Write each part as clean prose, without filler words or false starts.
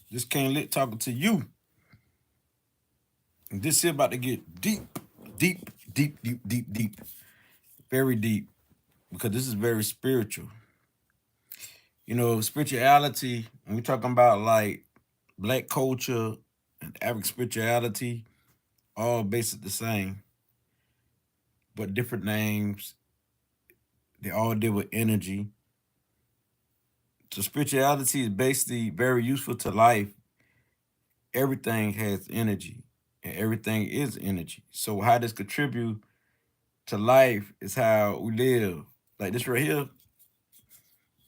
This King Lit talking to you. And this here about to get deep, deep, deep, deep, deep, deep. Very deep. Because this is very spiritual. You know, spirituality, when we talking about like black culture and African spirituality, all basically the same, but different names. They all deal with energy. So spirituality is basically very useful to life. Everything has energy, and everything is energy. So how this contribute to life is how we live. Like this right here,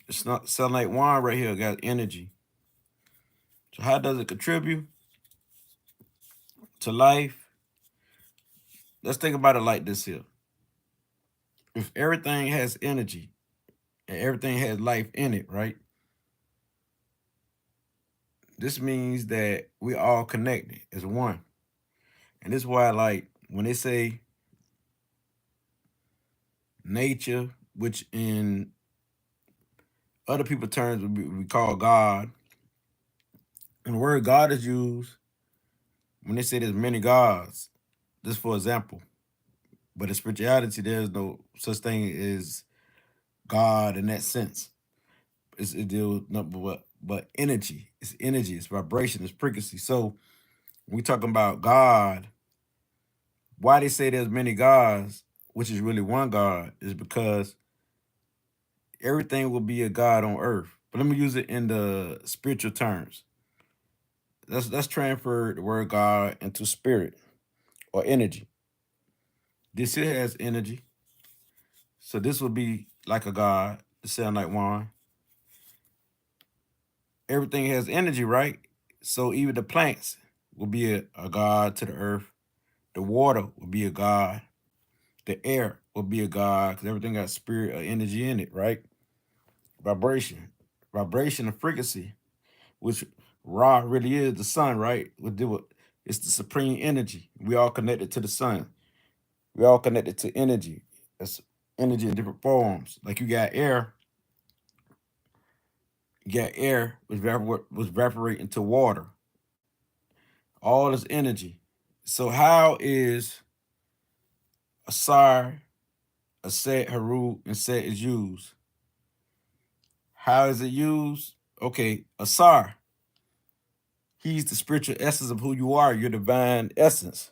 it's not sound like wine right here got energy. So how does it contribute to life? Let's think about it like this here. If everything has energy and everything has life in it, right? This means that we all connected as one. And this is why, like, when they say nature, which in other people terms we call God, and the word God is used when they say there's many gods. Just for example, but in spirituality, there's no such thing as God in that sense. It deals nothing but energy. It's energy. It's vibration. It's frequency. So when we talking about God, why they say there's many gods, which is really one God, is because everything will be a God on earth. But let me use it in the spiritual terms. Let's transfer the word God into spirit or energy. This here has energy. So this would be like a God, it sound like wine. Everything has energy, right? So even the plants will be a God to the earth. The water will be a God. The air will be a God because everything got spirit or energy in it, right? Vibration. Vibration and frequency, which Ra really is the sun, right? We do it. It's the supreme energy. We all connected to the sun. We all connected to energy. That's energy in different forms. Like you got air was evaporating to water. All this energy. So how is Asar, Aset, Heru, and Set is used? How is it used? Okay, Asar. He's the spiritual essence of who you are, your divine essence.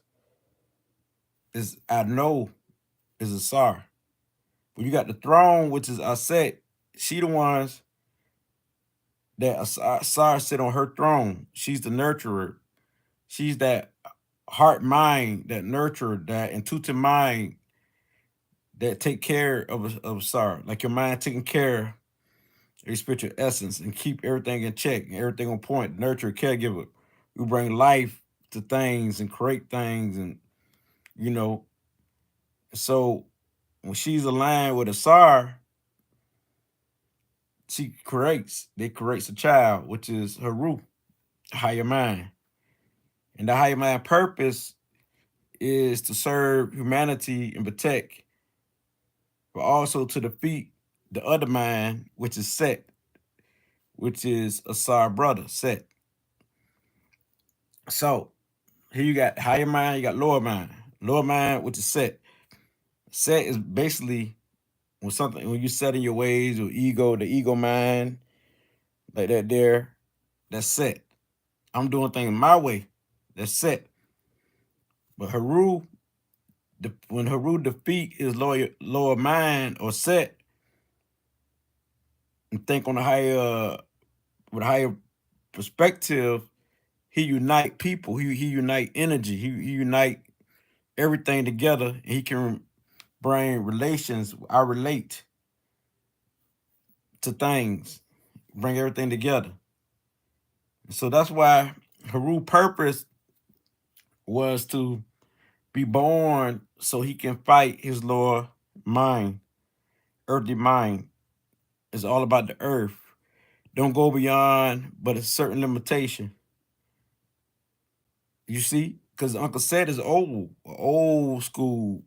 Is I know is Asar. But you got the throne, which is Auset. She the ones that Asar sit on her throne. She's the nurturer. She's that heart mind, that nurturer, that intuitive mind that take care of Asar. Like your mind taking care of your spiritual essence and keep everything in check and everything on point. Nurture, caregiver. You bring life to things and create things and you know. So when she's aligned with Asar, she creates. They creates a child, which is Haru, higher mind. And the higher mind purpose is to serve humanity and protect, but also to defeat the other mind, which is Set, which is Asar brother, Set. So here you got higher mind, you got lower mind. Lower mind, which is Set. Set is basically when you set in your ways or ego, the ego mind, like that there, that's Set. I'm doing things my way. That's Set. But when Haru defeat his lower mind or Set and think on a higher with a higher perspective, he unite people. He unite energy. He unite everything together, and he can bring relations. I relate to things, bring everything together. So that's why Haru's purpose was to be born so he can fight his lower mind, earthly mind. It's all about the earth. Don't go beyond, but a certain limitation. You see, because Uncle Seth is old school,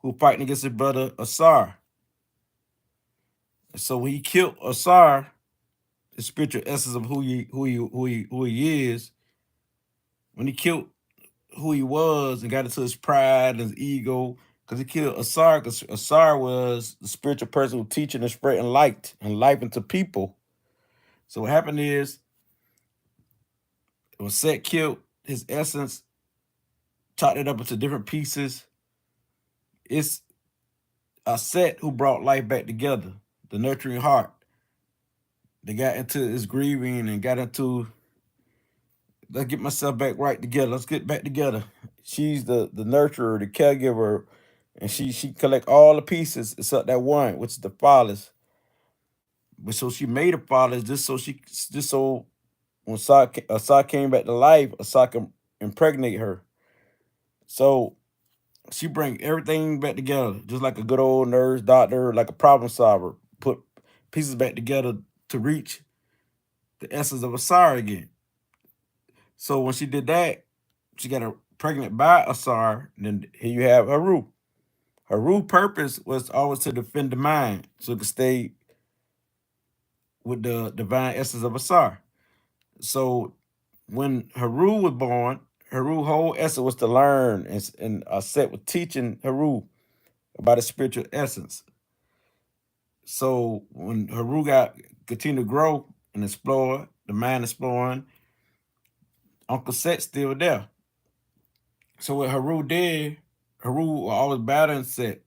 who fighting against his brother Asar. So when he killed Asar, the spiritual essence of who he is, when he killed who he was and got into his pride and his ego, because he killed Ausar, because Ausar was the spiritual person who teaching and spreading light and life into people. So what happened is, when Set killed his essence, chopped it up into different pieces, it's Auset who brought life back together, the nurturing heart. They got into his grieving and got into, let's get myself back right together. Let's get back together. She's the nurturer, the caregiver, and she collect all the pieces except that one, which is the father's. But so she made a father's just so when Asar came back to life, Asar can impregnate her. So she bring everything back together, just like a good old nurse, doctor, like a problem solver. Put pieces back together to reach the essence of Asar again. So when she did that, she got her pregnant by Asar. And then here you have Heru. Heru's purpose was always to defend the mind, so it could stay with the divine essence of Asar. So when Heru was born, Heru's whole essence was to learn, and Set was teaching Heru about his spiritual essence. So when Heru got continued to grow and explore, the mind exploring, Uncle Set still there. So what Heru did, Heru always battling Set.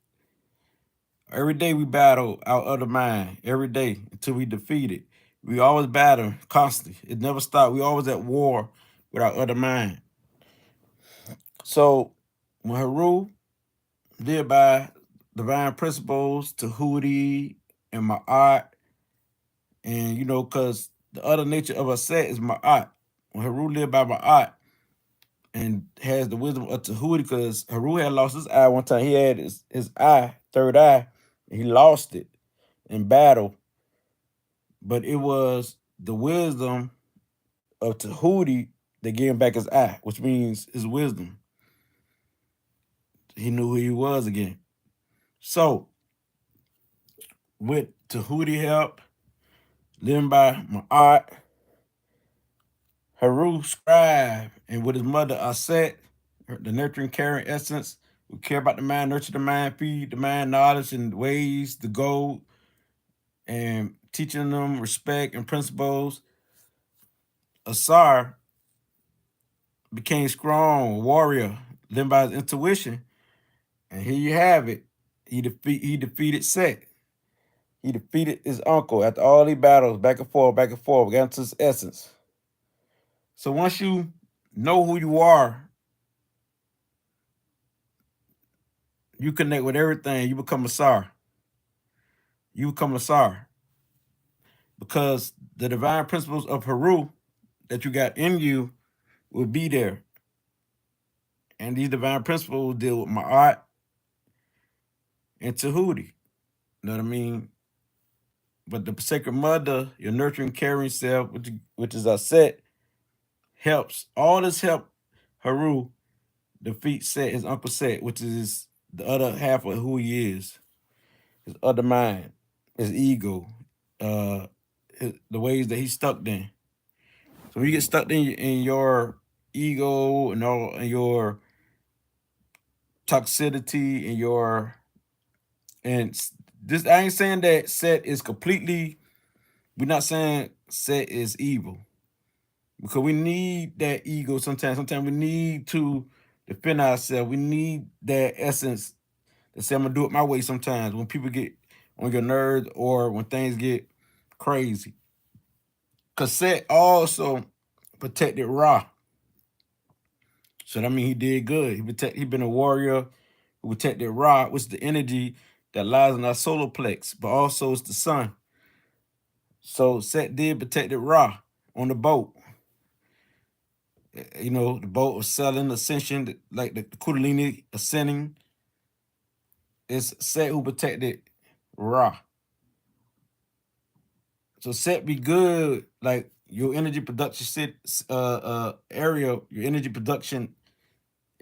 Every day we battle our other mind, every day until we defeat it. We always battle constantly. It never stopped. We always at war with our other mind. So when Heru did by divine principles to Hootie and Ma'at, and because the other nature of a set is Ma'at. When Heru lived by Ma'at and has the wisdom of Tahuti, because Heru had lost his eye one time. He had his eye, third eye, and he lost it in battle. But it was the wisdom of Tahuti that gave him back his eye, which means his wisdom. He knew who he was again. So, with Tahuti help, living by Ma'at, Heru scribe, and with his mother Auset, the nurturing, caring essence, who care about the mind, nurture the mind, feed the mind knowledge and ways to go, and teaching them respect and principles. Ausar became strong warrior, living by his intuition, and here you have it. He defeated Set. He defeated his uncle after all these battles, back and forth, got into his essence. So once you know who you are, you connect with everything. You become Ausar. You become Ausar. Because the divine principles of Heru that you got in you will be there. And these divine principles deal with Ma'at and Tahuti. You know what I mean? But the sacred mother, your nurturing, caring self, which is Auset, helps. All this help Heru defeat Set, his uncle Set, which is the other half of who he is, his other mind, his ego, the ways that he's stuck in. So when you get stuck in your ego and all and your toxicity and this, I ain't saying that Set is completely, we're not saying Set is evil, because we need that ego sometimes. Sometimes we need to defend ourselves. We need that essence to say, I'm gonna do it my way sometimes when people get on your nerves or when things get crazy. Cause Set also protected Ra. So that means he did good. He been a warrior who protected Ra, which is the energy that lies in our solar plex, but also it's the sun. So Set did protected Ra on the boat. The boat of selling ascension, like the Kundalini ascending. It's Set who protected Ra. So Set be good, like your energy production area, your energy production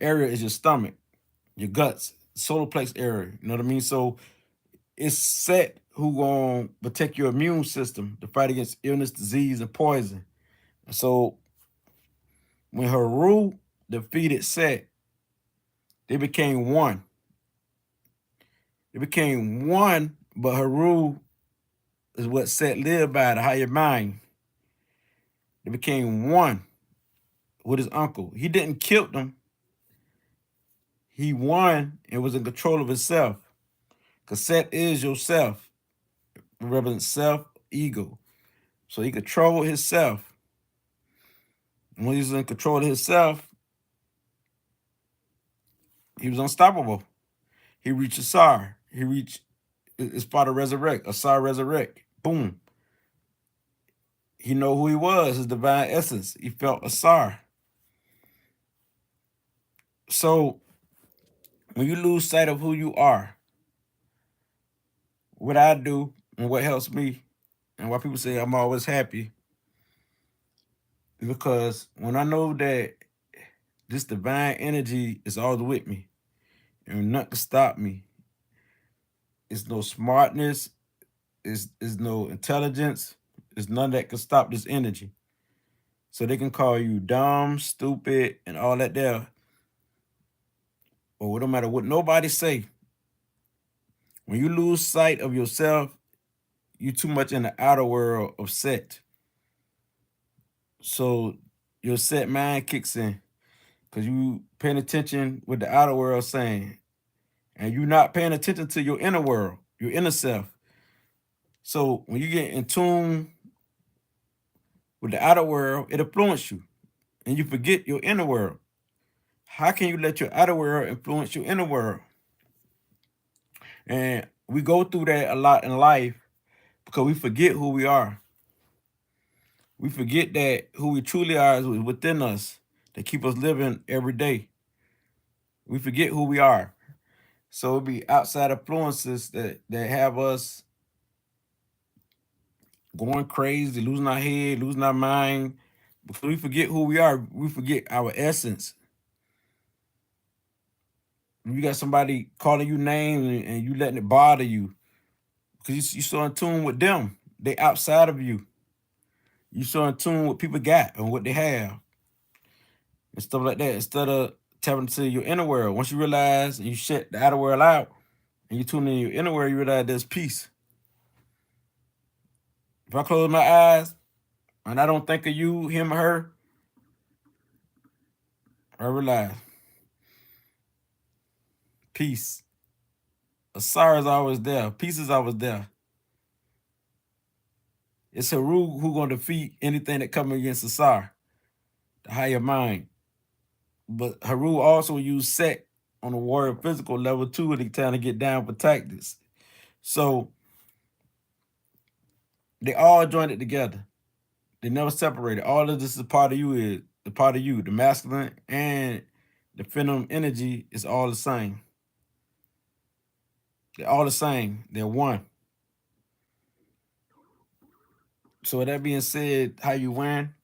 area is your stomach, your guts, solar plex area. You know what I mean? So it's Set who gonna protect your immune system to fight against illness, disease, and poison. So when Heru defeated Set, they became one. They became one, but Heru is what Set lived by, the higher mind. They became one with his uncle. He didn't kill them. He won and was in control of himself. Because Set is yourself. It represents self, ego. So he controlled himself. And when he was in control of himself, he was unstoppable. He reached Ausar. He reached his father resurrect. Ausar resurrect. Boom. He know who he was, his divine essence. He felt Ausar. So when you lose sight of who you are, what I do and what helps me, and why people say I'm always happy, is because when I know that this divine energy is always with me, and nothing can stop me. It's no smartness, it's no intelligence, it's none that can stop this energy. So they can call you dumb, stupid, and all that there. Or no matter what nobody say, when you lose sight of yourself, you too much in the outer world of Set. So your Set mind kicks in because you paying attention with the outer world saying, and you're not paying attention to your inner world, your inner self. So when you get in tune with the outer world, it influences you, and you forget your inner world. How can you let your outer world influence your inner world? And we go through that a lot in life because we forget who we are. We forget that who we truly are is within us that keep us living every day. We forget who we are. So it be outside influences that have us going crazy, losing our head, losing our mind. Because we forget who we are. We forget our essence. You got somebody calling you names and you letting it bother you because you so in tune with them. They outside of you. You so in tune with people got and what they have and stuff like that. Instead of tapping into your inner world. Once you realize and you shut the outer world out and you tune in your inner world, you realize there's peace. If I close my eyes and I don't think of you, him or her, I realize peace. A sorrow is always there. Peace is always there. It's Heru who gonna defeat anything that comes against Ausar, the higher mind. But Heru also used Set on the warrior physical level too, and he trying to get down for tactics. So they all joined it together. They never separated. All of this is part of you is the part of you. The masculine and the feminine energy is all the same. They're all the same. They're one. So with that being said, how you win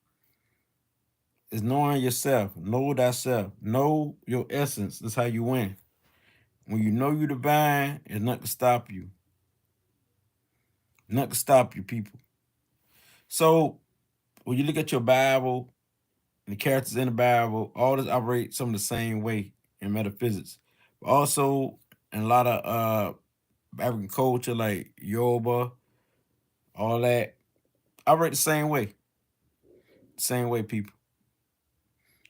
is knowing yourself. Know thyself. Know your essence. That's how you win. When you know you divine, there's nothing to stop you. Nothing to stop you, people. So when you look at your Bible and the characters in the Bible, all this operate some of the same way in metaphysics. But also in a lot of African culture like Yoruba, all that, operate the same way. Same way, people.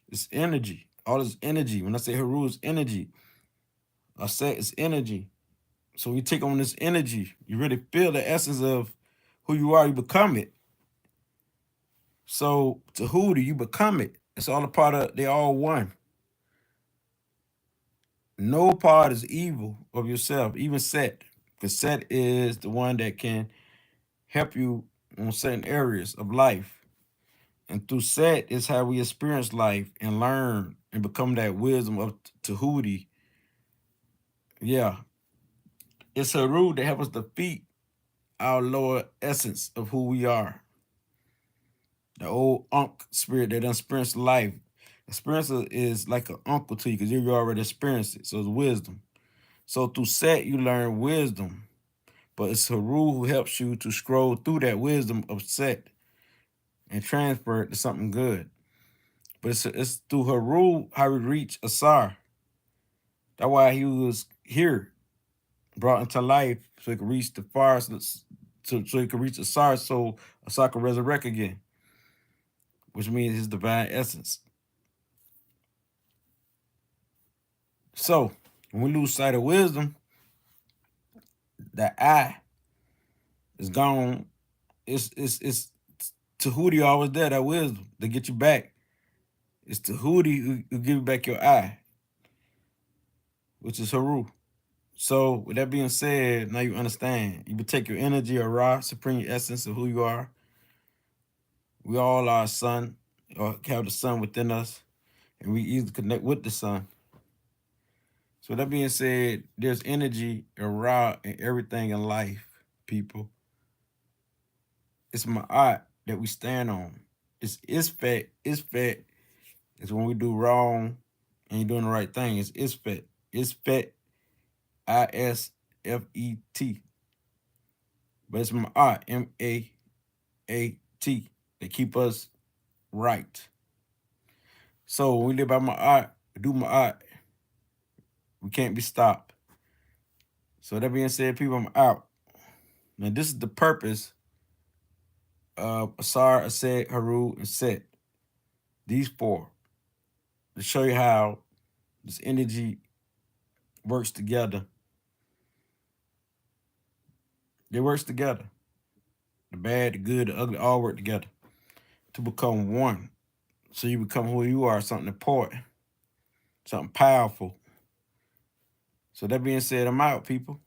It's energy. All this energy. When I say Heru is energy, I say it's energy. So when you take on this energy, you really feel the essence of who you are, you become it. So to who do you become it? It's all a part of, they all one. No part is evil of yourself, even Set. Because Set is the one that can help you on certain areas of life. And through Set is how we experience life and learn and become that wisdom of Tahuti. Yeah. It's Heru that helps us defeat our lower essence of who we are. The old Ankh spirit that experienced life. Experience is like an uncle to you because you already experienced it. So it's wisdom. So through Set, you learn wisdom. but it's Heru who helps you to scroll through that wisdom of Set and transfer it to something good. But it's through Heru how we reach Ausar. That's why he was here, brought into life, so he could reach the far, so he could reach Ausar, so Ausar could resurrect again, which means his divine essence. So when we lose sight of wisdom, that I is gone. It's Tahuti always there, that wisdom to get you back. It's Tahuti who give you back your eye, which is Heru. So with that being said, now you understand. You would take your energy or raw, supreme essence of who you are. We all are a sun, or have the sun within us, and we easily connect with the sun. So that being said, there's energy and raw in everything in life, people. It's my art that we stand on. It's fat. It's fat. It's when we do wrong and you're doing the right thing. It's fat. It's fat. ISFET. But it's my art, MAAT, that keep us right. So when we live by my art, do my art, we can't be stopped. So that being said, people, I'm out. Now this is the purpose of Ausar, Auset, Heru, and Set. These four. To show you how this energy works together. They works together. The bad, the good, the ugly, all work together to become one. So you become who you are, something important, something powerful. So that being said, I'm out, people.